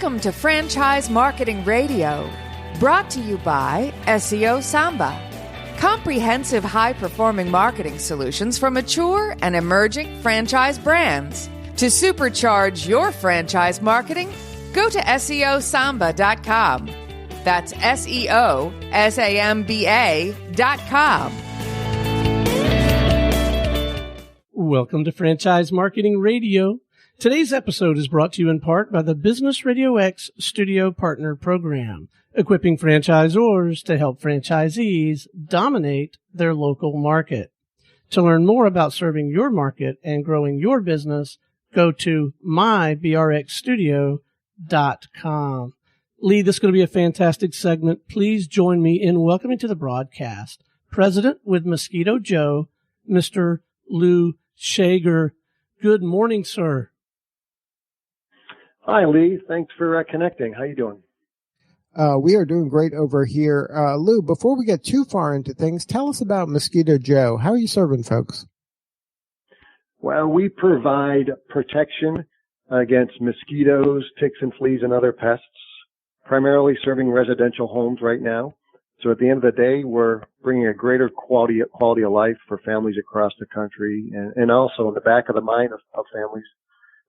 Welcome to Franchise Marketing Radio, brought to you by SEO SAMBA. Comprehensive high-performing marketing solutions for mature and emerging franchise brands. To supercharge your franchise marketing, go to SEOSAMBA.com. That's SEOSAMBA.com. Welcome to Franchise Marketing Radio. Today's episode is brought to you in part by the Business Radio X Studio Partner Program, equipping franchisors to help franchisees dominate their local market. To learn more about serving your market and growing your business, go to mybrxstudio.com. Lee, this is going to be a fantastic segment. Please join me in welcoming to the broadcast President with Mosquito Joe, Mr. Lou Schager. Good morning, sir. Hi, Lee. Thanks for connecting. How you doing? We are doing great over here. Lou, before we get too far into things, tell us about Mosquito Joe. How are you serving folks? Well, we provide protection against mosquitoes, ticks and fleas, and other pests, primarily serving residential homes right now. So at the end of the day, we're bringing a greater quality of life for families across the country, and also in the back of the mind of families,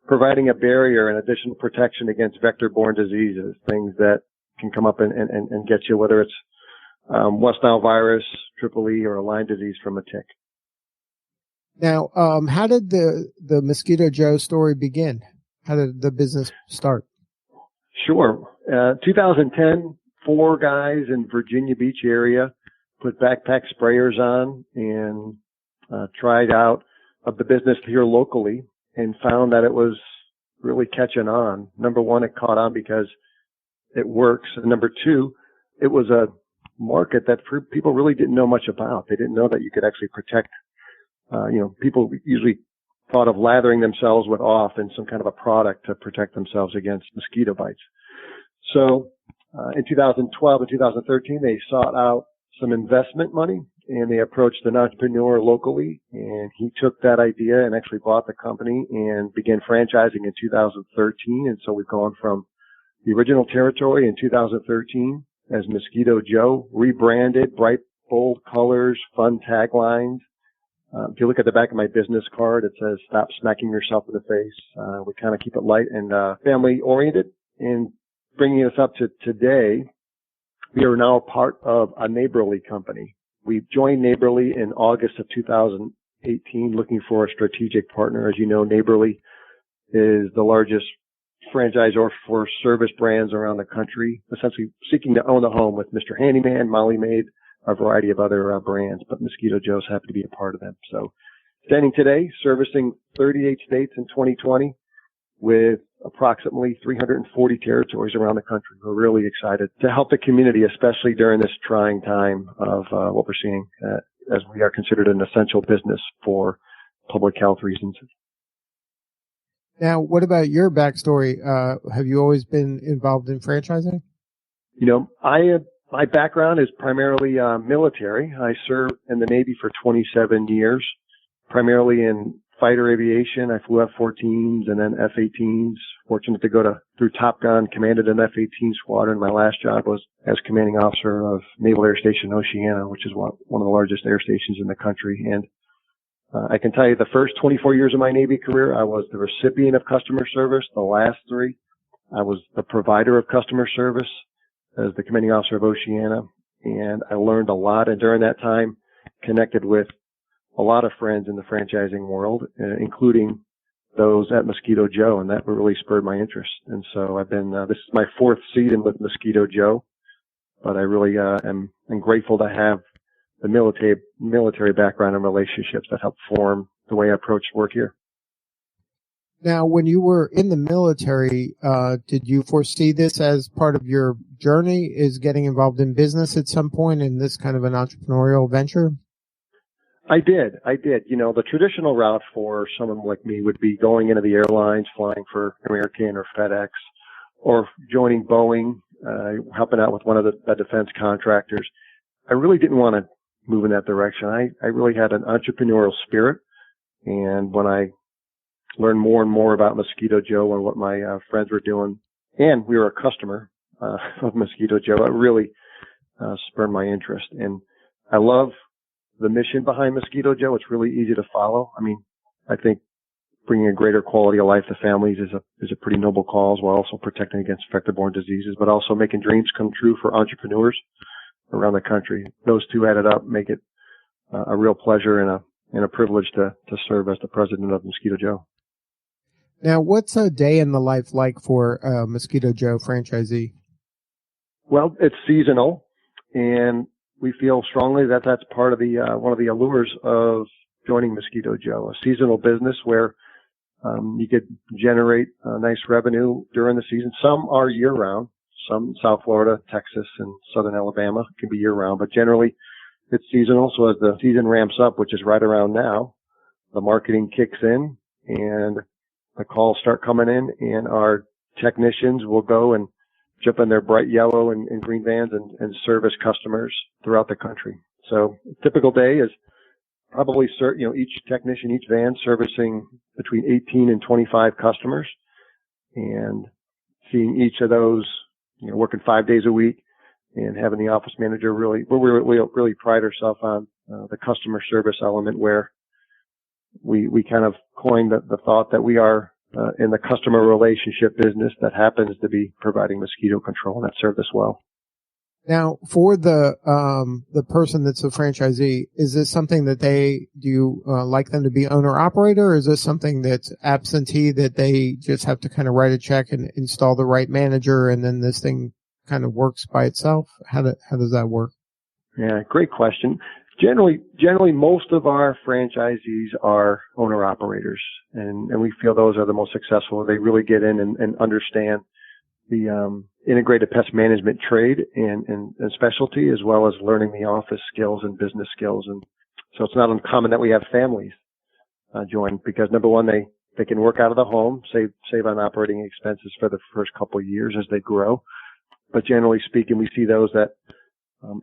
providing a barrier and additional protection against vector-borne diseases, things that can come up and get you, whether it's West Nile virus, Triple E, or a Lyme disease from a tick. Now, how did the Mosquito Joe story begin? How did the business start? Sure. 2010, 4 guys in Virginia Beach area put backpack sprayers on and tried out of the business here locally and found that it was really catching on. Number one, it caught on because it works. And number two, it was a market that people really didn't know much about. They didn't know that you could actually protect, people usually thought of lathering themselves with off and some kind of a product to protect themselves against mosquito bites. So in 2012 and 2013, they sought out some investment money, and they approached an entrepreneur locally, and he took that idea and actually bought the company and began franchising in 2013. And so we've gone from the original territory in 2013 as Mosquito Joe, rebranded, bright, bold colors, fun taglines. If you look at the back of my business card, it says, "Stop smacking yourself in the face." We kind of keep it light and family-oriented. And bringing us up to today, we are now part of a Neighborly company. We joined Neighborly in August of 2018, looking for a strategic partner. As you know, Neighborly is the largest franchisor for service brands around the country, essentially seeking to own a home with Mr. Handyman, Molly Maid, a variety of other brands, but Mosquito Joe's happy to be a part of them. So standing today, servicing 38 states in 2020 with approximately 340 territories around the country. We're really excited to help the community, especially during this trying time of what we're seeing, as we are considered an essential business for public health reasons. Now, what about your backstory? Have you always been involved in franchising? My background is primarily military. I served in the Navy for 27 years, primarily in fighter aviation. I flew F-14s and then F-18s. Fortunate to go through Top Gun, commanded an F-18 squadron. My last job was as commanding officer of Naval Air Station Oceana, which is one of the largest air stations in the country. And I can tell you the first 24 years of my Navy career, I was the recipient of customer service. The last 3, I was the provider of customer service as the commanding officer of Oceana. And I learned a lot. And during that time, connected with a lot of friends in the franchising world, including those at Mosquito Joe, and that really spurred my interest. And so I've been, this is my 4th season with Mosquito Joe, but I really am grateful to have the military background and relationships that help form the way I approach work here. Now, when you were in the military, did you foresee this as part of your journey, is getting involved in business at some point in this kind of an entrepreneurial venture? I did. The traditional route for someone like me would be going into the airlines, flying for American or FedEx, or joining Boeing, helping out with one of the defense contractors. I really didn't want to move in that direction. I really had an entrepreneurial spirit. And when I learned more and more about Mosquito Joe and what my friends were doing and we were a customer of Mosquito Joe, it really spurred my interest. And I love the mission behind Mosquito Joe. It's really easy to follow. I mean, I think bringing a greater quality of life to families is a pretty noble cause, while also protecting against vector-borne diseases, but also making dreams come true for entrepreneurs around the country. Those two added up make it a real pleasure and a privilege to serve as the president of Mosquito Joe. Now, what's a day in the life like for a Mosquito Joe franchisee? Well, it's seasonal, and we feel strongly that that's part of the one of the allures of joining Mosquito Joe, a seasonal business where you could generate nice revenue during the season. Some are year-round. Some South Florida, Texas, and Southern Alabama can be year-round, but generally it's seasonal. So as the season ramps up, which is right around now, the marketing kicks in and the calls start coming in, and our technicians will go and jump in their bright yellow and green vans and service customers throughout the country. So a typical day is probably, each technician, each van servicing between 18 and 25 customers, and seeing each of those, working 5 days a week, and having the office manager we really pride ourselves on the customer service element, where we kind of coined the thought that we are in the customer relationship business that happens to be providing mosquito control, and that served us well. Now, for the person that's a franchisee, is this something that do you like them to be owner operator, or is this something that's absentee that they just have to kind of write a check and install the right manager, and then this thing kind of works by itself? How does that work? Yeah, great question. Generally, most of our franchisees are owner operators, and we feel those are the most successful. They really get in and understand the integrated pest management trade and specialty, as well as learning the office skills and business skills. And so it's not uncommon that we have families join, because number one, they can work out of the home, save on operating expenses for the first couple of years as they grow. But generally speaking, we see those that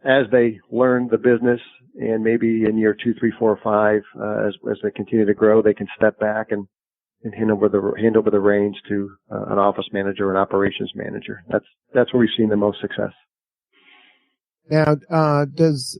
as they learn the business, and maybe in year 2, 3, 4, 5, as they continue to grow, they can step back and hand over the reins to an office manager or an operations manager. That's where we've seen the most success. Now, does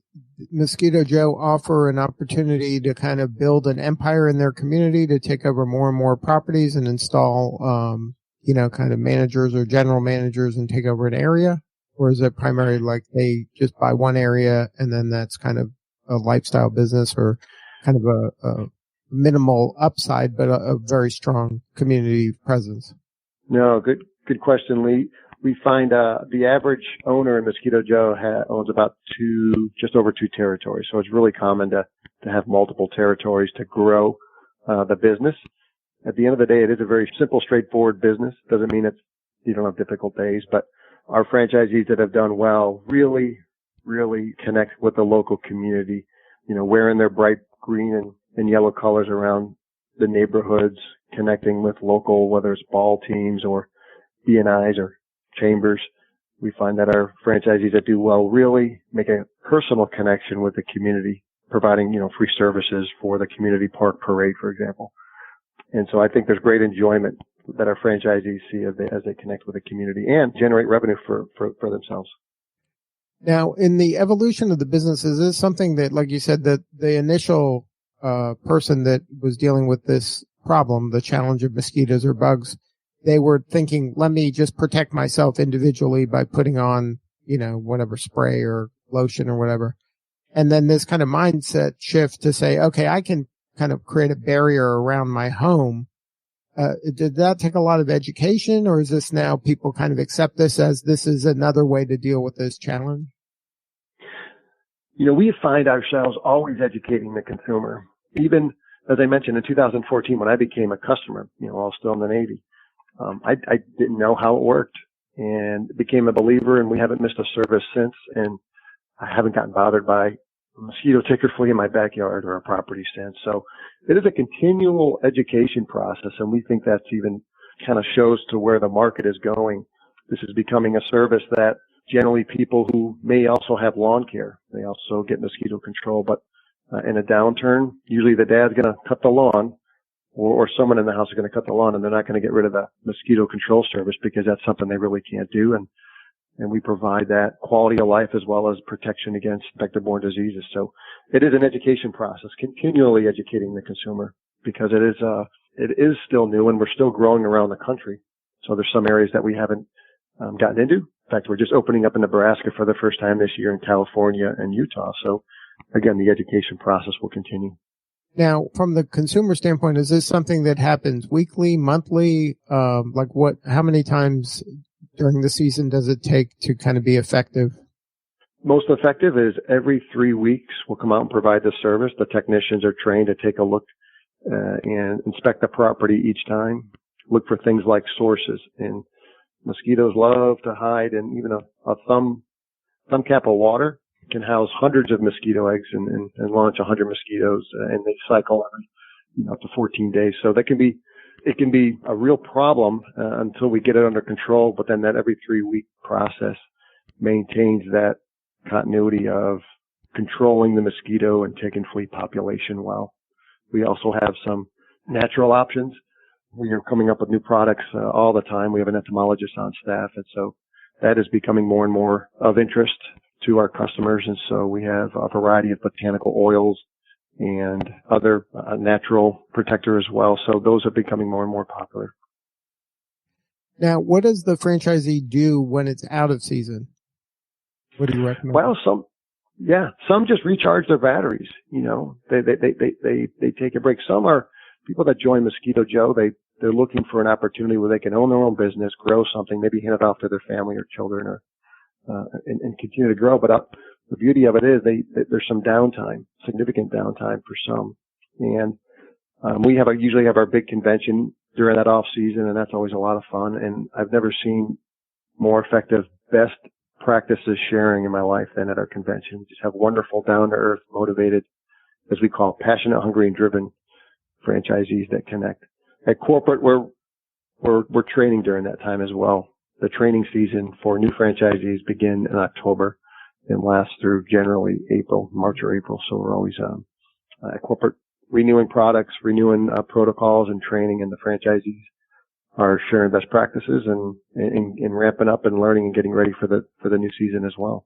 Mosquito Joe offer an opportunity to kind of build an empire in their community, to take over more and more properties and install, kind of managers or general managers and take over an area? Or is it primarily like they just buy one area and then that's kind of a lifestyle business, or kind of a minimal upside, but a very strong community presence? No, good question, Lee. We find the average owner in Mosquito Joe owns about just over 2 territories. So it's really common to have multiple territories to grow the business. At the end of the day, it is a very simple, straightforward business. Doesn't mean you don't have difficult days, but our franchisees that have done well really, really connect with the local community, wearing their bright green and yellow colors around the neighborhoods, connecting with local, whether it's ball teams or B&Is or chambers. We find that our franchisees that do well really make a personal connection with the community, providing, free services for the community park parade, for example. And so I think there's great enjoyment that our franchisees see as they connect with the community and generate revenue for themselves. Now, in the evolution of the business, is this something that, like you said, that the initial person that was dealing with this problem, the challenge of mosquitoes or bugs, they were thinking, let me just protect myself individually by putting on, whatever spray or lotion or whatever. And then this kind of mindset shift to say, okay, I can kind of create a barrier around my home. Did that take a lot of education, or is this now people kind of accept this as this is another way to deal with this challenge? We find ourselves always educating the consumer. Even, as I mentioned, in 2014, when I became a customer, while still in the Navy, I didn't know how it worked, and became a believer, and we haven't missed a service since, and I haven't gotten bothered by a mosquito tick or flea in my backyard or a property stand. So it is a continual education process, and we think that's even kind of shows to where the market is going. This is becoming a service that generally people who may also have lawn care, they also get mosquito control, but in a downturn, usually the dad's going to cut the lawn, or someone in the house is going to cut the lawn, and they're not going to get rid of the mosquito control service because that's something they really can't do. And we provide that quality of life as well as protection against vector-borne diseases. So it is an education process, continually educating the consumer, because it is still new and we're still growing around the country. So there's some areas that we haven't gotten into. In fact, we're just opening up in Nebraska for the first time this year, in California and Utah. So again, the education process will continue. Now, from the consumer standpoint, is this something that happens weekly, monthly? How many times during the season does it take to kind of be effective? Most effective is every 3 weeks we'll come out and provide the service. The technicians are trained to take a look and inspect the property each time. Look for things like sources. And mosquitoes love to hide in even a thumb cap of water can house hundreds of mosquito eggs and launch 100 mosquitoes, and they cycle every up to 14 days. So it can be a real problem until we get it under control. But then that every 3 week process maintains that continuity of controlling the mosquito and taking flea population well. We also have some natural options. We are coming up with new products all the time. We have an entomologist on staff, and so that is becoming more and more of interest to our customers. And so we have a variety of botanical oils and other natural protector as well. So those are becoming more and more popular. Now, what does the franchisee do when it's out of season? What do you recommend? Well, some just recharge their batteries. They take a break. Some are people that join Mosquito Joe. They're looking for an opportunity where they can own their own business, grow something, maybe hand it off to their family or children, or and continue to grow. But the beauty of it is there's some downtime, significant downtime for some. And we usually have our big convention during that off season, and that's always a lot of fun. And I've never seen more effective, best practices sharing in my life than at our convention. We just have wonderful, down-to-earth, motivated, as we call, passionate, hungry, and driven franchisees that connect. At corporate, we're training during that time as well. The training season for new franchisees begin in October and lasts through generally March or April. So we're always at corporate renewing products, renewing protocols and training, and the franchisees are sharing best practices and ramping up and learning and getting ready for the new season as well.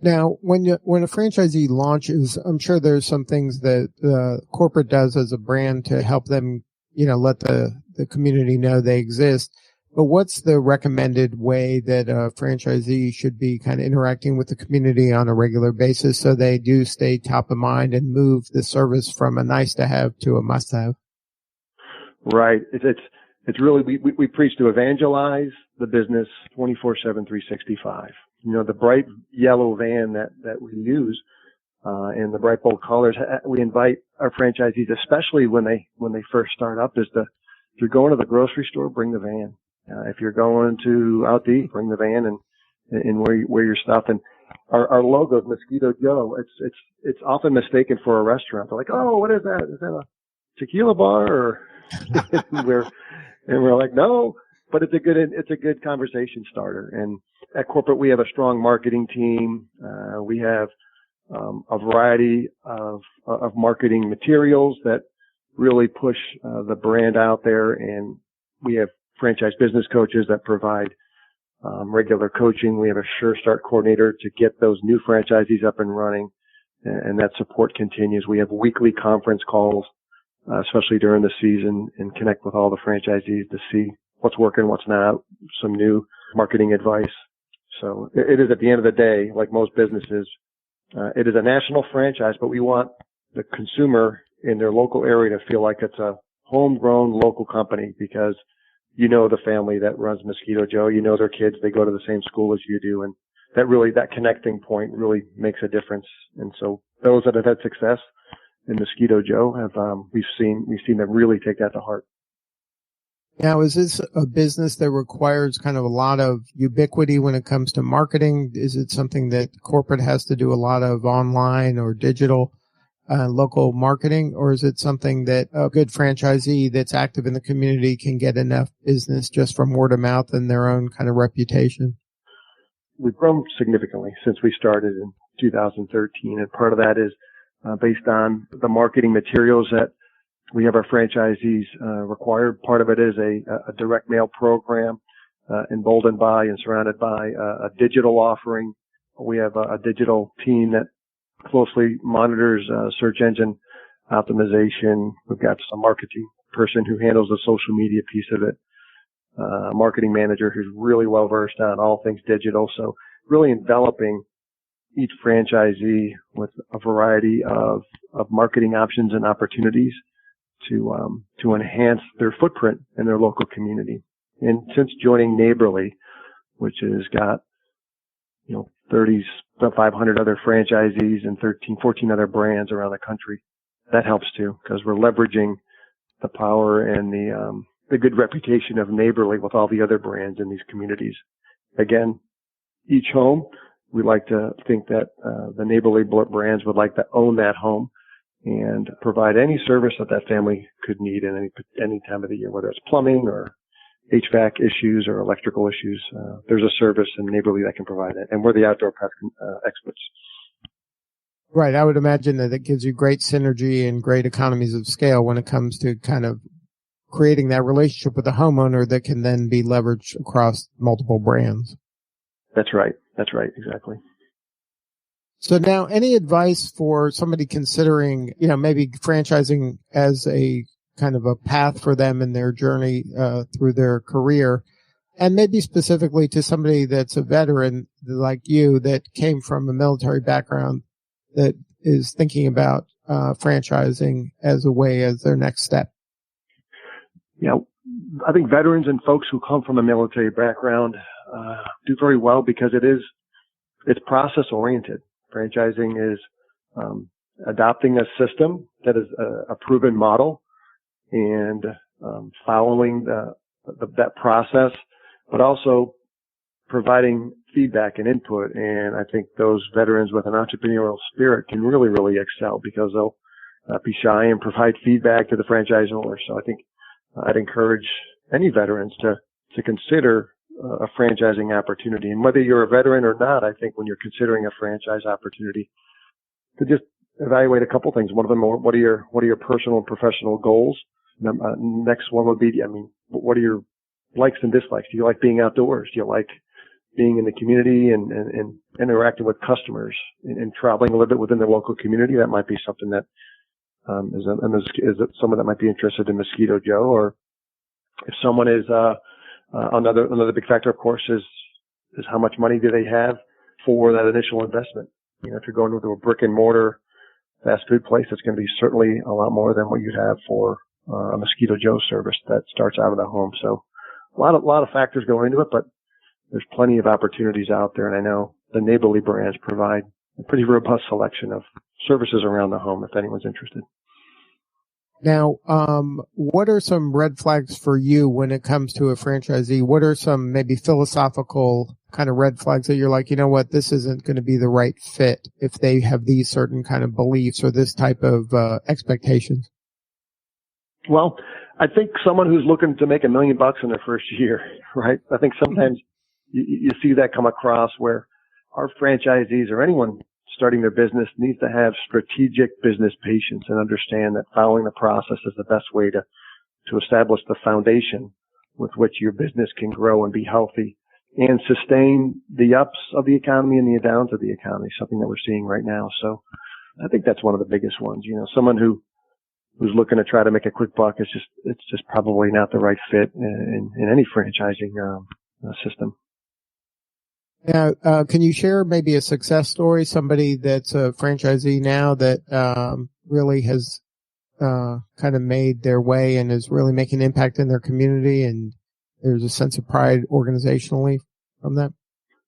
Now, when a franchisee launches, I'm sure there's some things that corporate does as a brand to help them, let the community know they exist. But what's the recommended way that a franchisee should be kind of interacting with the community on a regular basis so they do stay top of mind and move the service from a nice to have to a must have? Right. It's really, we preach to evangelize the business 24/7, 365. The bright yellow van that we use, and the bright bold colors, we invite our franchisees, especially when they first start up, if you're going to the grocery store, bring the van. If you're going out to eat, bring the van and wear your stuff. And our logo, Mosquito Joe, it's often mistaken for a restaurant. They're like, oh, what is that? Is that a tequila bar? Or we're like, no, but it's a good conversation starter. And at corporate, we have a strong marketing team. We have a variety of marketing materials that really push the brand out there, and we have franchise business coaches that provide regular coaching. We have a Sure Start coordinator to get those new franchisees up and running, and that support continues. We have weekly conference calls, especially during the season, and connect with all the franchisees to see what's working, what's not, some new marketing advice. So it is, at the end of the day, like most businesses, it is a national franchise, but we want the consumer in their local area to feel like it's a homegrown local company, because the family that runs Mosquito Joe, their kids, they go to the same school as you do. And that connecting point really makes a difference. And so those that have had success in Mosquito Joe we've seen them really take that to heart. Now, is this a business that requires kind of a lot of ubiquity when it comes to marketing? Is it something that corporate has to do a lot of online or digital local marketing, or is it something that a good franchisee that's active in the community can get enough business just from word of mouth and their own kind of reputation? We've grown significantly since we started in 2013, and part of that is based on the marketing materials that we have our franchisees required. Part of it is a direct mail program, emboldened by and surrounded by a digital offering. We have a digital team that closely monitors search engine optimization. We've got some marketing person who handles the social media piece of it, a marketing manager who's really well versed on all things digital. So really enveloping each franchisee with a variety of marketing options and opportunities to enhance their footprint in their local community. And since joining Neighborly, which has got 500 other franchisees and 14 other brands around the country, that helps too, because we're leveraging the power and the good reputation of Neighborly with all the other brands in these communities. Again, each home, we like to think that the Neighborly brands would like to own that home and provide any service that family could need in any time of the year, whether it's plumbing or HVAC issues or electrical issues. There's a service in Neighborly that can provide it, and we're the outdoor pest experts. Right. I would imagine that it gives you great synergy and great economies of scale when it comes to kind of creating that relationship with the homeowner that can then be leveraged across multiple brands. That's right. Exactly. So now, any advice for somebody considering, maybe franchising as a kind of a path for them in their journey through their career, and maybe specifically to somebody that's a veteran like you that came from a military background that is thinking about franchising as their next step? Yeah, I think veterans and folks who come from a military background do very well because it's process oriented. Franchising is adopting a system that is a proven model and following that process, but also providing feedback and input. And I think those veterans with an entrepreneurial spirit can really, really excel because they'll be shy and provide feedback to the franchisor. So I think I'd encourage any veterans to consider a franchising opportunity. And whether you're a veteran or not, I think when you're considering a franchise opportunity, to just evaluate a couple things. One of them, what are your personal and professional goals? Next one would be, what are your likes and dislikes? Do you like being outdoors? Do you like being in the community and interacting with customers and traveling a little bit within the local community? That might be something that is someone that might be interested in Mosquito Joe. Or if someone is another big factor, of course, is how much money do they have for that initial investment? If you're going to a brick and mortar fast food place, it's going to be certainly a lot more than what you'd have for a Mosquito Joe service that starts out of the home. So a lot of factors go into it, but there's plenty of opportunities out there. And I know the Neighborly brands provide a pretty robust selection of services around the home if anyone's interested. Now, what are some red flags for you when it comes to a franchisee? What are some maybe philosophical kind of red flags that you're like, this isn't going to be the right fit if they have these certain kind of beliefs or this type of expectations? Well, I think someone who's looking to make $1 million in their first year, right? I think sometimes you see that come across where our franchisees or anyone starting their business needs to have strategic business patience and understand that following the process is the best way to establish the foundation with which your business can grow and be healthy and sustain the ups of the economy and the downs of the economy, something that we're seeing right now. So I think that's one of the biggest ones. Someone who's looking to try to make a quick buck, it's just probably not the right fit in any franchising system. Now, can you share maybe a success story, somebody that's a franchisee now that really has kind of made their way and is really making an impact in their community, and there's a sense of pride organizationally from that?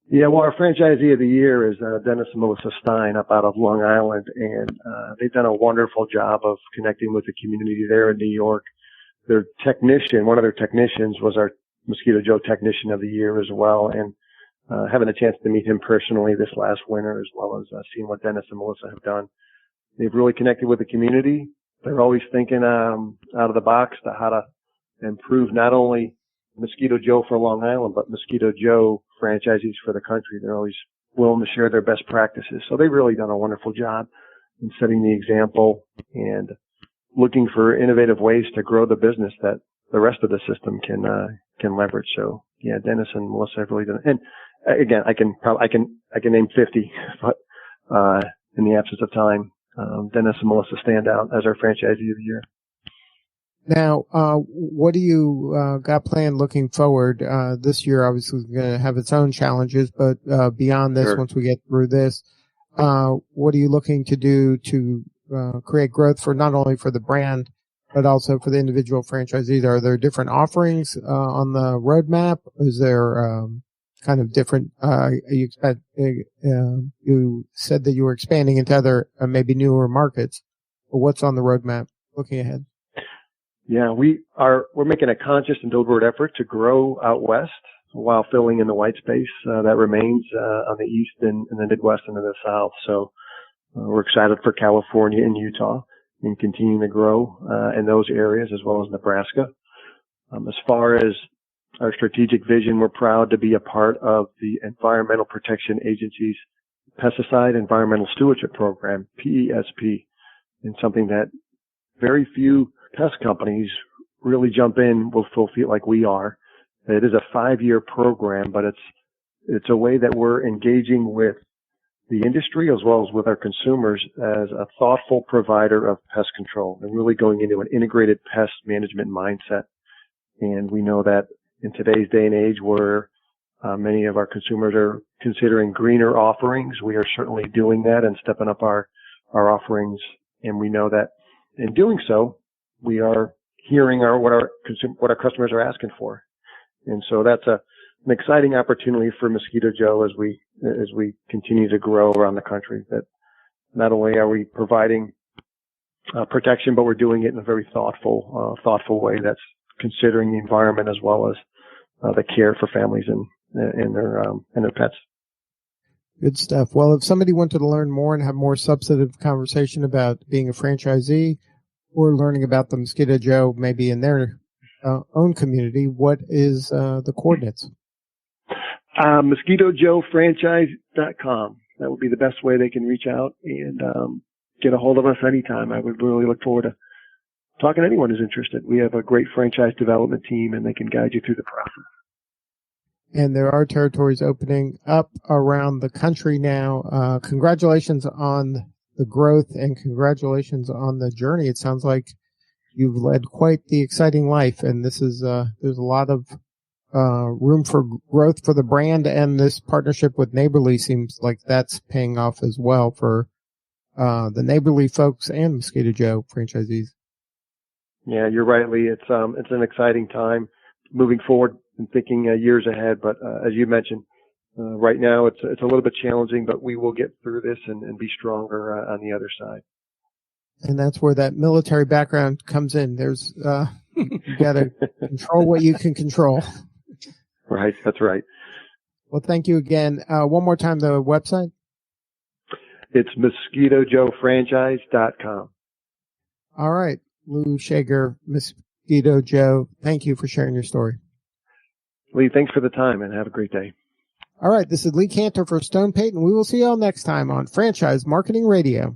Yeah, well, our franchisee of the year is Dennis and Melissa Stein up out of Long Island, and they've done a wonderful job of connecting with the community there in New York. Their technician, one of their technicians, was our Mosquito Joe Technician of the Year as well, and having a chance to meet him personally this last winter, as well as seeing what Dennis and Melissa have done. They've really connected with the community. They're always thinking out of the box to how to improve not only Mosquito Joe for Long Island, but Mosquito Joe franchisees for the country. They're always willing to share their best practices. So they've really done a wonderful job in setting the example and looking for innovative ways to grow the business that the rest of the system can leverage. So yeah, Dennis and Melissa have really done it. And again, I can name 50, but in the absence of time, Dennis and Melissa stand out as our franchisee of the year. Now, what do you got planned looking forward? This year obviously is going to have its own challenges, but beyond this, Sure. Once we get through this, what are you looking to do to create growth for not only for the brand, but also for the individual franchisees? Are there different offerings on the roadmap? Is there kind of different? You said that you were expanding into other maybe newer markets, but what's on the roadmap looking ahead? Yeah, we're making a conscious and deliberate effort to grow out west while filling in the white space that remains on the east and the Midwest and in the South. So we're excited for California and Utah and continuing to grow in those areas as well as Nebraska. As far as our strategic vision, we're proud to be a part of the Environmental Protection Agency's Pesticide Environmental Stewardship Program, PESP, and something that very few pest companies really jump in will feel like we are. It is a 5-year program, but it's a way that we're engaging with the industry as well as with our consumers as a thoughtful provider of pest control and really going into an integrated pest management mindset. And we know that in today's day and age where many of our consumers are considering greener offerings, we are certainly doing that and stepping up our offerings. And we know that in doing so, we are hearing what our customers are asking for. And so that's an exciting opportunity for Mosquito Joe as we continue to grow around the country. That not only are we providing protection, but we're doing it in a very thoughtful way that's considering the environment as well as the care for families and their pets. Good stuff. Well, if somebody wanted to learn more and have more substantive conversation about being a franchisee or learning about the Mosquito Joe maybe in their own community, what is the coordinates? MosquitoJoeFranchise.com. That would be the best way they can reach out and get a hold of us anytime. I would really look forward to talking to anyone who's interested. We have a great franchise development team, and they can guide you through the process. And there are territories opening up around the country now. Congratulations on the growth and congratulations on the journey. It sounds like you've led quite the exciting life, and this is there's a lot of room for growth for the brand, and this partnership with Neighborly seems like that's paying off as well for the Neighborly folks and Mosquito Joe franchisees. Yeah, you're right, Lee. It's an exciting time moving forward and thinking years ahead. But as you mentioned, right now it's a little bit challenging, but we will get through this and be stronger on the other side. And that's where that military background comes in. There's you got to control what you can control. Right, that's right. Well, thank you again. One more time, the website. It's MosquitoJoeFranchise.com. All right, Lou Schager, Mosquito Joe. Thank you for sharing your story. Lee, thanks for the time and have a great day. All right, this is Lee Cantor for Stone Payton. We will see you all next time on Franchise Marketing Radio.